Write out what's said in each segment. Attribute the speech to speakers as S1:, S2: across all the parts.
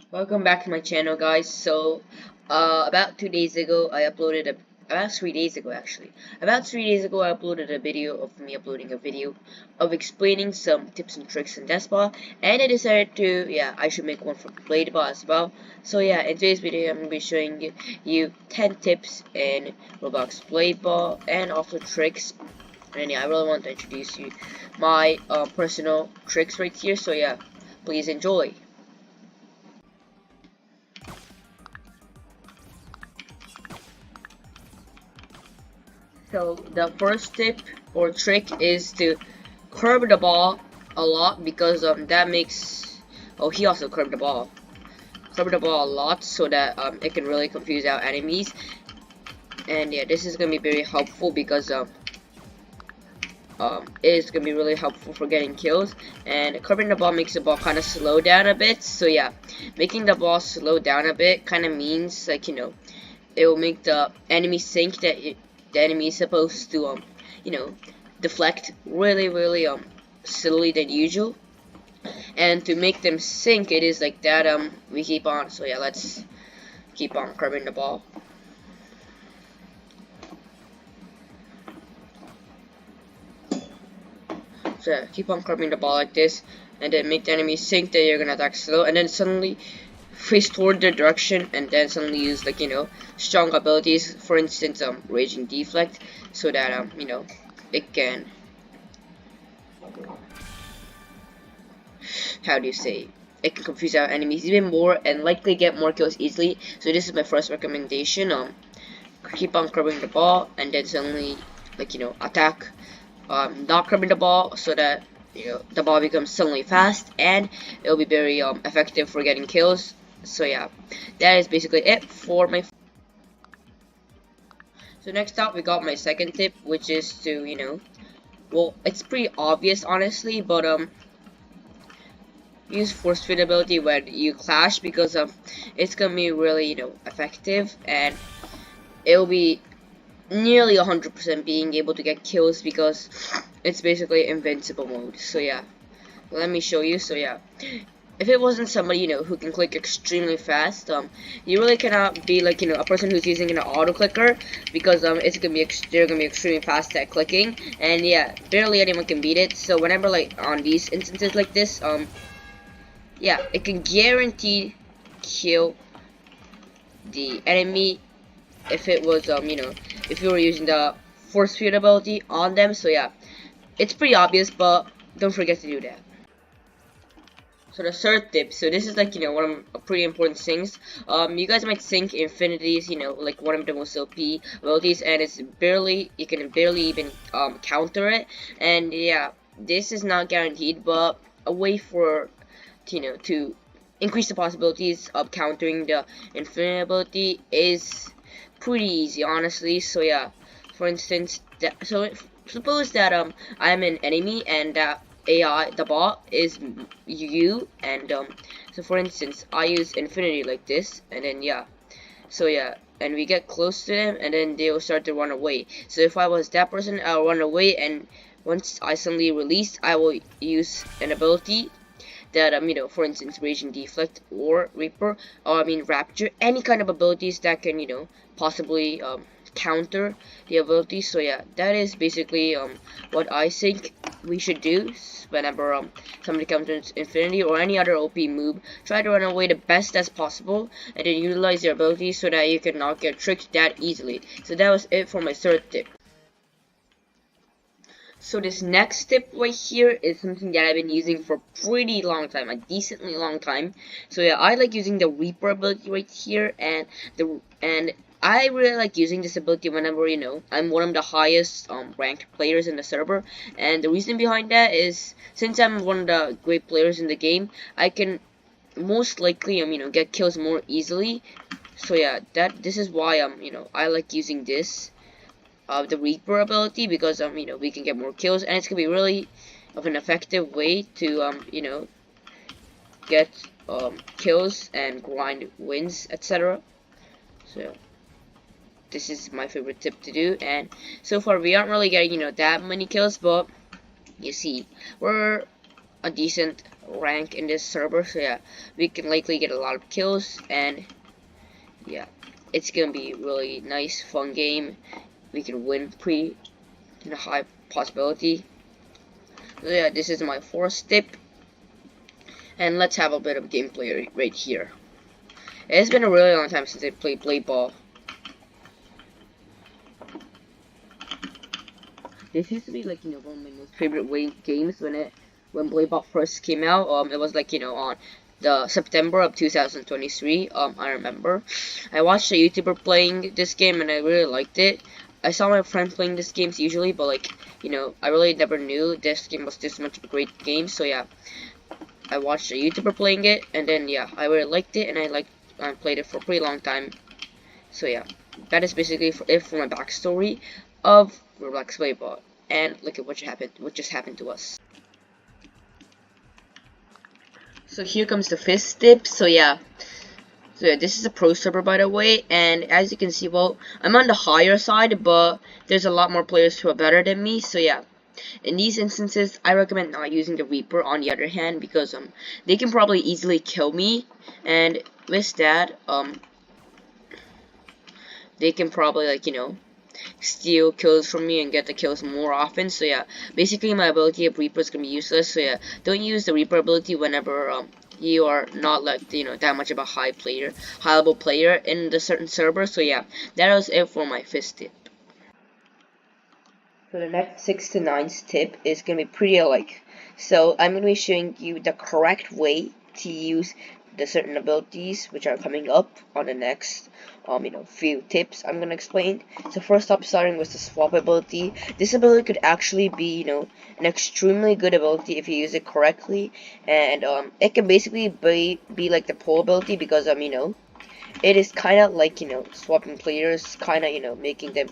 S1: Welcome back to my channel, guys. So, about 2 days ago, about 3 days ago, actually. About 3 days ago, I uploaded a video of me uploading a video of explaining some tips and tricks in Despot, and I decided to, I should make one for Bladebot as well. So, in today's video, I'm going to be showing you 10 tips in Roblox Bladebot, and also tricks. And I really want to introduce you my personal tricks right here. So, please enjoy. So the first tip or trick is to curve the ball a lot because that makes he also curved the ball. Curve the ball a lot so that it can really confuse our enemies. And this is gonna be very helpful because it's gonna be really helpful for getting kills. And curving the ball makes the ball kind of slow down a bit. So making the ball slow down a bit kind of means like it will make the enemy think that the enemy is supposed to deflect really slowly than usual, and to make them think it is like that we keep on. So let's keep on curving the ball. So keep on curving the ball like this, and then make the enemy think that you're gonna attack slow, and then suddenly face toward their direction, and then suddenly use like strong abilities, for instance raging deflect, so that it can, how do you say, it can confuse our enemies even more and likely get more kills easily. So this is my first recommendation. Keep on curving the ball, and then suddenly attack not curving the ball, so that the ball becomes suddenly fast, and it will be very effective for getting kills. So that is basically it for my. So next up, we got my second tip, which is to well, it's pretty obvious honestly, but use force feed ability when you clash, because it's gonna be really effective, and it will be nearly 100% being able to get kills because it's basically invincible mode. So let me show you. So if it wasn't somebody who can click extremely fast, you really cannot be like a person who's using an auto clicker, because it's gonna be they're gonna be extremely fast at clicking, and barely anyone can beat it. So whenever like on these instances like this, it can guarantee kill the enemy if it was if you were using the force field ability on them. So it's pretty obvious, but don't forget to do that. So the third tip, so this is like one of pretty important things. You guys might think infinity is like one of the most OP abilities, and it's barely, you can barely even counter it. And this is not guaranteed, but a way for to increase the possibilities of countering the infinity ability is pretty easy, honestly. So for instance, suppose that I'm an enemy, and that AI, the bot, is you, and so for instance I use infinity like this, and then and we get close to them, and then they will start to run away. So if I was that person, I'll run away, and once I suddenly release, I will use an ability that for instance raging deflect or reaper, or rapture, any kind of abilities that can possibly counter the ability. So that is basically what I think we should do whenever somebody comes to infinity or any other OP move. Try to run away the best as possible, and then utilize your abilities so that you cannot get tricked that easily. So that was it for my third tip. So this next tip right here is something that I've been using for a pretty long time, a decently long time. So I like using the Reaper ability right here, and I really like using this ability whenever I'm one of the highest ranked players in the server. And the reason behind that is, since I'm one of the great players in the game, I can most likely get kills more easily. So this is why I like using this the Reaper ability, because we can get more kills, and it's gonna be really of an effective way to get kills and grind wins, etc. So this is my favorite tip to do, and so far we aren't really getting that many kills, but you see we're a decent rank in this server, so yeah, we can likely get a lot of kills, and yeah, it's gonna be really nice, fun game. We can win pretty in a high possibility. So yeah, this is my fourth tip, and let's have a bit of gameplay right here. It's been a really long time since I played Blade Ball. This used to be like, you know, one of my most favorite games when Blade Ball first came out. It was like, you know, on the September of 2023. I remember I watched a YouTuber playing this game and I really liked it. I saw my friends playing this games usually, but like, you know, I really never knew this game was this much of a great game. So yeah, I watched a YouTuber playing it, and then yeah, I really liked it, and I played it for a pretty long time. So yeah, that is basically it for my backstory of Roblox Blade Ball. And look at what just happened to us. So here comes the fifth tip. So yeah, this is a pro server, by the way, and as you can see, well, I'm on the higher side, but there's a lot more players who are better than me. So yeah, in these instances, I recommend not using the Reaper on the other hand, because they can probably easily kill me, and with that they can probably, like, you know, steal kills from me and get the kills more often. So yeah, basically my ability of Reaper is gonna be useless. So yeah, don't use the Reaper ability whenever you are not, like, you know, that much of a high level player in the certain server. So yeah, that was it for my fifth tip. So the next 6 to 9th tip is gonna be pretty alike. So I'm gonna be showing you the correct way to use the certain abilities which are coming up on the next you know, few tips I'm gonna explain. So first up, starting with the swap ability. This ability could actually be, you know, an extremely good ability if you use it correctly, and it can basically be like the pull ability, because you know, it is kind of like, you know, swapping players, kind of, you know, making them.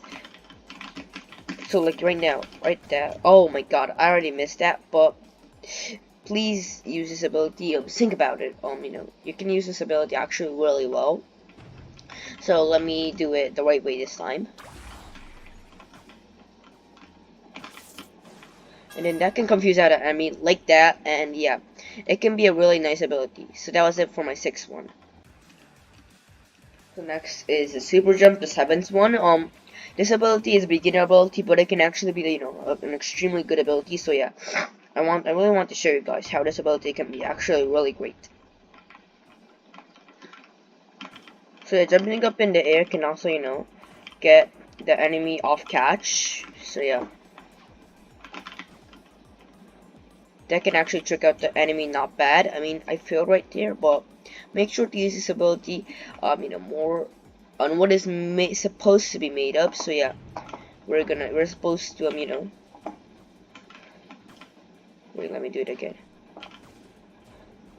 S1: So like right now, right there. Oh my god, I already missed that, but please use this ability. Think about it. You know, you can use this ability actually really well. So let me do it the right way this time. And then that can confuse out an enemy like that, and yeah, it can be a really nice ability. So that was it for my 6th one. So next is the super jump, the 7th one. This ability is a beginner ability, but it can actually be, you know, an extremely good ability. So yeah, I really want to show you guys how this ability can be actually really great. So yeah, jumping up in the air can also, you know, get the enemy off catch. So yeah, that can actually trick out the enemy not bad. I mean, I failed right there, but make sure to use this ability, you know, more on what is supposed to be made up. So yeah, we're supposed to, you know, wait, let me do it again.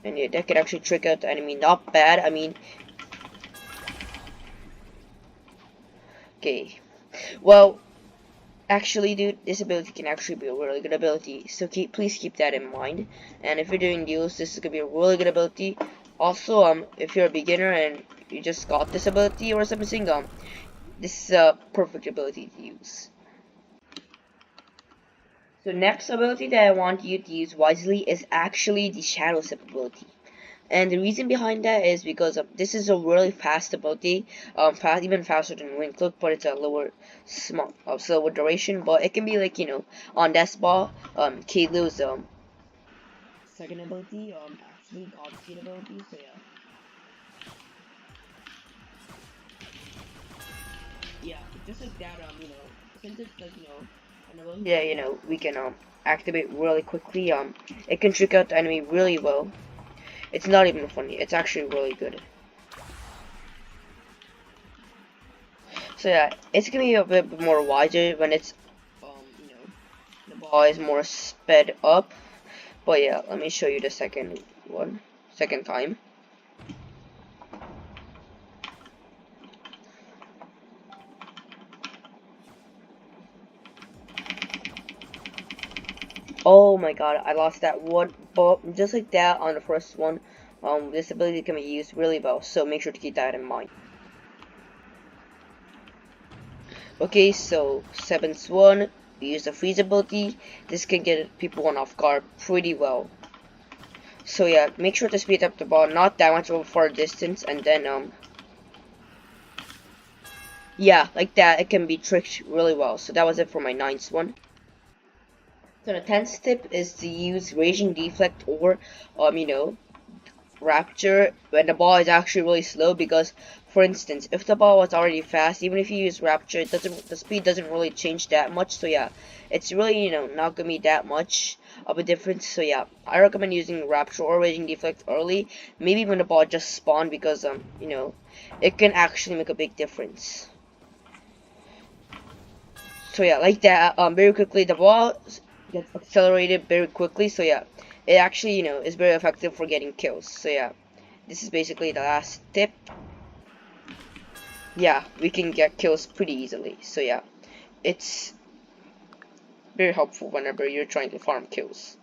S1: And yeah, that can actually trick out the enemy not bad. I mean, okay, well, actually, dude, this ability can actually be a really good ability, so please keep that in mind. And if you're doing deals, this is gonna be a really good ability. Also, if you're a beginner and you just got this ability or something, this is a perfect ability to use. So next ability that I want you to use wisely is actually the Shadow Step ability. And the reason behind that is because this is a really fast ability, even faster than Wing Click, but it's a slower duration. But it can be, like, you know, on that spot, Kaylu's second ability, actually God Speed ability. So yeah, just like that, you know, since it's like, you know, an ability, yeah, you know, we can activate really quickly. It can trick out the enemy really well. It's not even funny, it's actually really good. So yeah, it's gonna be a bit more wiser when it's, you know, the ball is more sped up. But yeah, let me show you the second time. Oh my god, I lost that one, but just like that on the first one, this ability can be used really well, so make sure to keep that in mind. Okay, so 7th one, we use the freeze ability. This can get people on off guard pretty well. So yeah, make sure to speed up the ball, not that much of a far distance, and then yeah, like that, it can be tricked really well. So that was it for my ninth one. So the 10th tip is to use raging deflect or Rapture when the ball is actually really slow, because for instance, if the ball was already fast, even if you use Rapture, the speed doesn't really change that much. So yeah, it's really not gonna be that much of a difference. So yeah, I recommend using Rapture or Raging Deflect early, maybe when the ball just spawned, because it can actually make a big difference. So yeah, like that, very quickly the ball gets accelerated very quickly. So yeah, it actually is very effective for getting kills. So yeah, this is basically the last tip. Yeah, we can get kills pretty easily. So yeah, it's very helpful whenever you're trying to farm kills.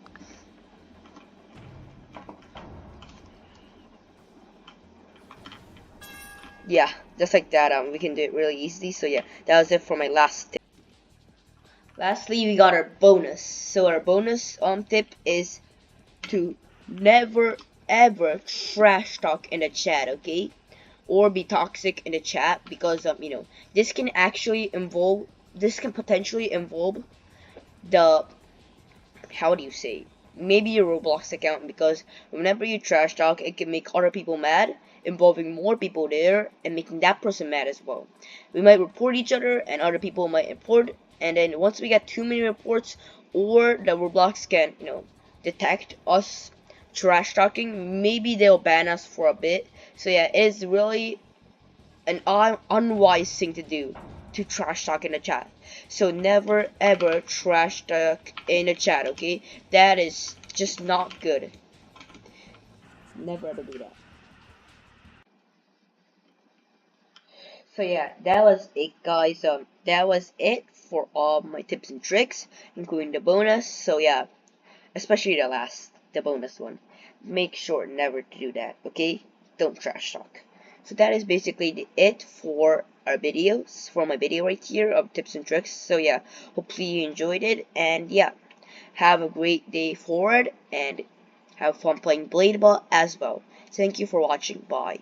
S1: Yeah, just like that, we can do it really easily. So yeah, that was it for my last tip. Lastly, we got our bonus. So our bonus tip is to never ever trash talk in the chat, okay? Or be toxic in the chat, because this can actually involve, this can potentially involve the, how do you say, maybe your Roblox account, because whenever you trash talk, it can make other people mad, involving more people there and making that person mad as well. We might report each other and other people might report, and then once we get too many reports, or the Roblox can detect us trash talking, maybe they'll ban us for a bit. So yeah, it is really an unwise thing to do, to trash talk in the chat. So never ever trash talk in the chat, okay? That is just not good. Never ever do that. So yeah, that was it, guys. That was it for all my tips and tricks, including the bonus. So yeah, especially the bonus one. Make sure never to do that, okay? Don't trash talk. So that is basically it for our videos, for my video right here of tips and tricks. So yeah, hopefully you enjoyed it, and yeah, have a great day forward, and have fun playing Bladeball as well. Thank you for watching. Bye.